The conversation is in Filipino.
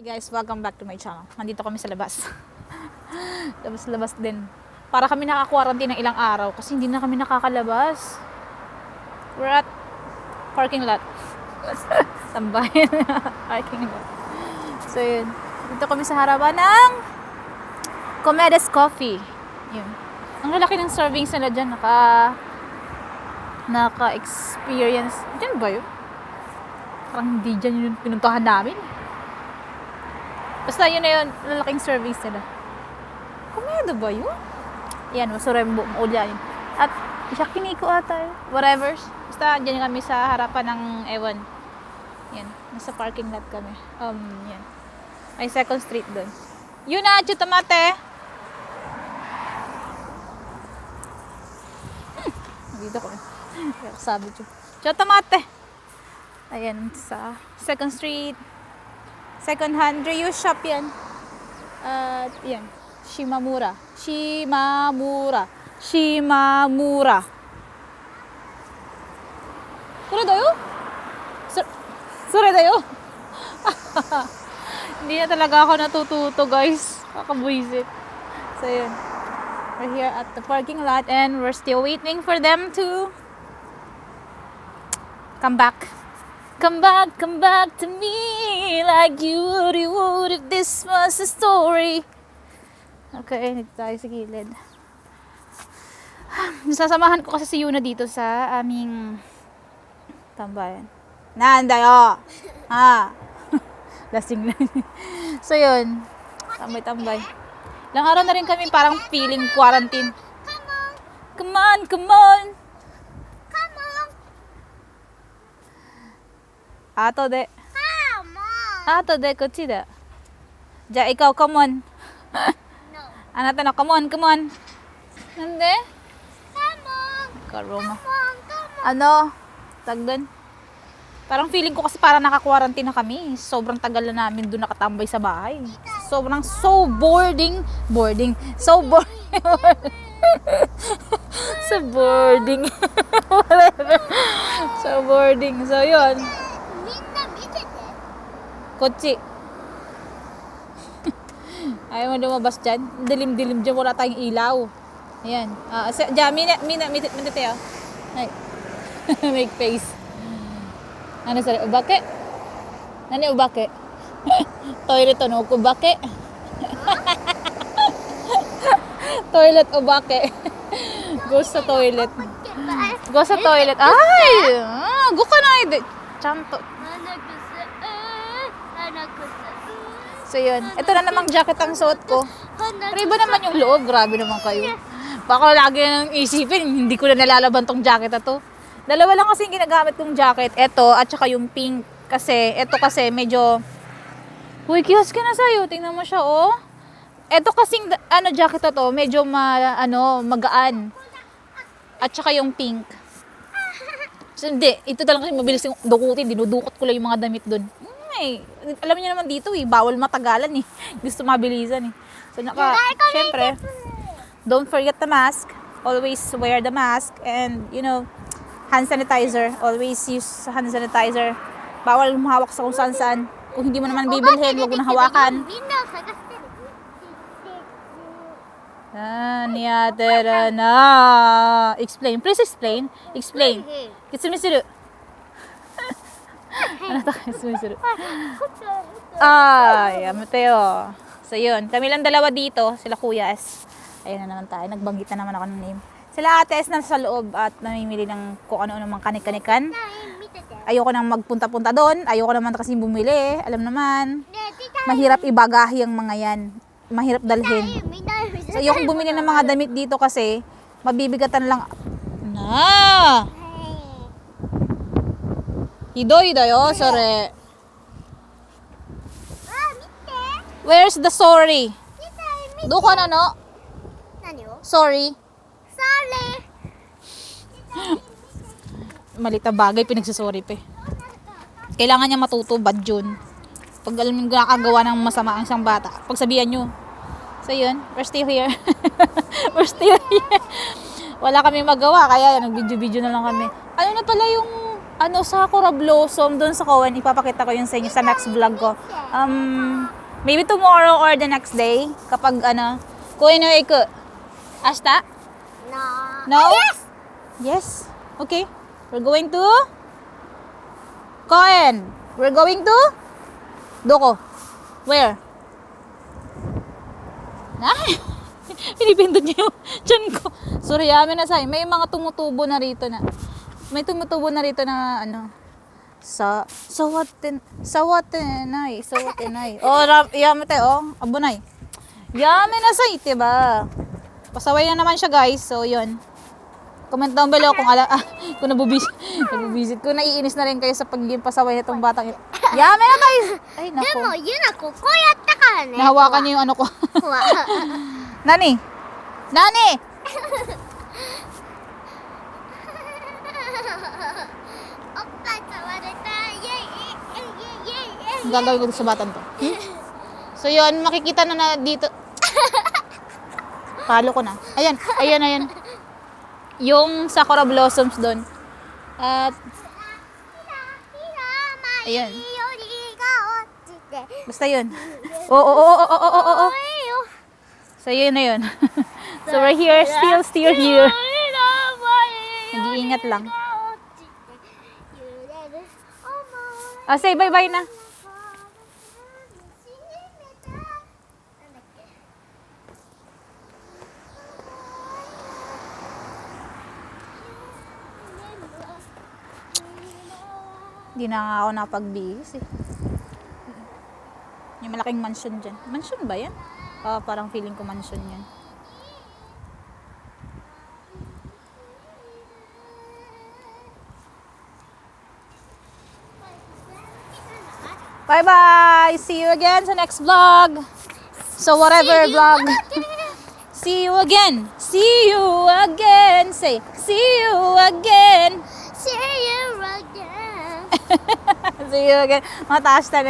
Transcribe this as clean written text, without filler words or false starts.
Guys, welcome back to my channel. Nandito kami sa labas. Labas-labas din. Para kami naka-quarantine ng ilang araw kasi hindi na kami nakakalabas. We're at parking lot. Tambayan. Parking lot. So yun. Dito kami sa harapan ng Comedes Coffee. Yun. Ang lalaki ng servings nila dyan. Naka-experience. Diyan ba yun? Parang hindi dyan yung pinuntahan namin. Basta yun na yun, lalaking service nila. Kumedo ba yun? Yan, masurembo, maulya yun. At, Yakiniko ata yun. Whatever. Basta dyan kami sa harapan ng ewan. Yan, nasa parking lot kami. Yan. May second street doon. Yun na, chutamate! Dito ko. Sabi ko. Chutamate! Ayan, sa second street. Second hand reuse shop yan. At yan. Shimamura. Shimamura. Shimamura. Sure dayo? Sure dayo? Hindi na talaga ako natututo, guys. Kakabuisit. So yun. We're here at the parking lot and we're still waiting for them to come back. Come back to me like you would if this was a story. Okay, dito tayo sa gilid. Sasamahan ko kasi si Yuna dito sa aming tambayan. Nandayo! Ha! Lasing lang. So yun, tambay-tambay. Ilang araw na rin kami parang feeling quarantine. Come on! Ato de. Ato de, こっちだ。じゃあ、ikaw, come on. No. Anata na, come on. Nande? Come on. Karoma. Ano? Tagdan. Parang feeling ko kasi parang naka-quarantine na kami. Sobrang tagal na namin doon nakatambay sa bahay. So boring. So boring. Whatever. So boring. So, yun. Kotse. Ayaw mo lumabas dyan. Dilim-dilim dyan. Wala tayong ilaw. Ayan. Dyan, mina tayo. Ay. Make face. Ano sa ubake? Nani ubake? Toilet ano? Ubake? Toilet ubake. Go sa toilet. Ay! Go ka na. Chanto. So yun. Ito na namang jacket ang suot ko. Pero iba naman yung loob. Grabe naman kayo. Baka lagi nang isipin, hindi ko na nalalaban tong jacket na to. Dalawa lang kasi yung ginagamit kong jacket. Ito at saka yung pink. Kasi, ito kasi medyo... Uy, kihas ka na sa'yo. Tingnan mo siya, oh. Ito kasing jacket na to, medyo magaan. At saka yung pink. So, hindi. Ito talaga kasi mabilis yung dukutin. Dinudukot ko lang yung mga damit dun. Alam niyo naman dito bawal matagalan Gusto mabilisan So syempre, don't forget the mask. Always wear the mask and hand sanitizer. Always use hand sanitizer. Bawal humawak sa kung saan. Kung hindi mo naman bibilhin, huwag mo na hawakan. Niyatera na. Explain. Please explain. Kitsumi-suru. Ano tayo sumisuru? Ay, amateo. So yun, kami lang dalawa dito, sila Kuya S. Ayun na naman tayo, nagbanggit na naman ako ng name. Sila Ate S na sa loob at namimili ng kung ano-ano mga kanik-kanikan. Ayoko nang magpunta-punta doon, ayoko naman kasi bumili, alam naman. Mahirap ibagahi ang mga yan. Mahirap dalhin. So ayokong bumili ng mga damit dito kasi mabibigatan lang. Hidoy dayo, sorry. Where's the sorry? Duko na no? Sorry. Malita bagay, pinagsasorry pa. Kailangan niya matuto, bad yun. Pag alam nyo nakagawa ng masama ang isang bata, pagsabihan nyo. So yun, we're still here. Wala kami magawa, kaya nag-video-video na lang kami. Ano na pala yung Sakura Blossom doon sa Kawan. Ipapakita ko yun sa inyo sa next vlog ko. Maybe tomorrow or the next day. Kapag Koe no iku. Ashita? No. No? Yes! Yes. Okay. We're going to Koen. We're going to Doko. Where? Ay! Pinipindot niya yung tiyan ko. Sorry, amin na say. May mga tumutubo na rito na. May tumutubo na rito na sawatenai. Oh, yamete abunay. Yame na say, diba? Pasaway na naman siya, guys. So, yun. Comment down below kung kung nabubisit. Kung naiinis na rin kayo sa pagiging pasaway itong batang ito. Yame na tayo! Ay, で nako. も、ゆなここうやったからね。 Nahawakan niya yung ano ko. ほら Nani? Nani! おっぱい触れた。イェイイェイイェイイェイイェイイェイ。 Ang gagawin ko sa batang to. So, yun. Makikita na dito. Palo ko na. Ayan. Yung Sakura Blossoms doon. At, ayan. Basta yun. Oo. So, yun na yun. So, we're here. Still here. Nag-iingat lang. Say bye-bye na. Hindi na nga ako napag-bihis eh. Yung malaking mansion dyan. Mansion ba yan? Parang feeling ko mansion yan. Bye-bye! See you again sa next vlog! So whatever vlog. See you again! See you again! Say, see you again! See you again. See you again. Mataas na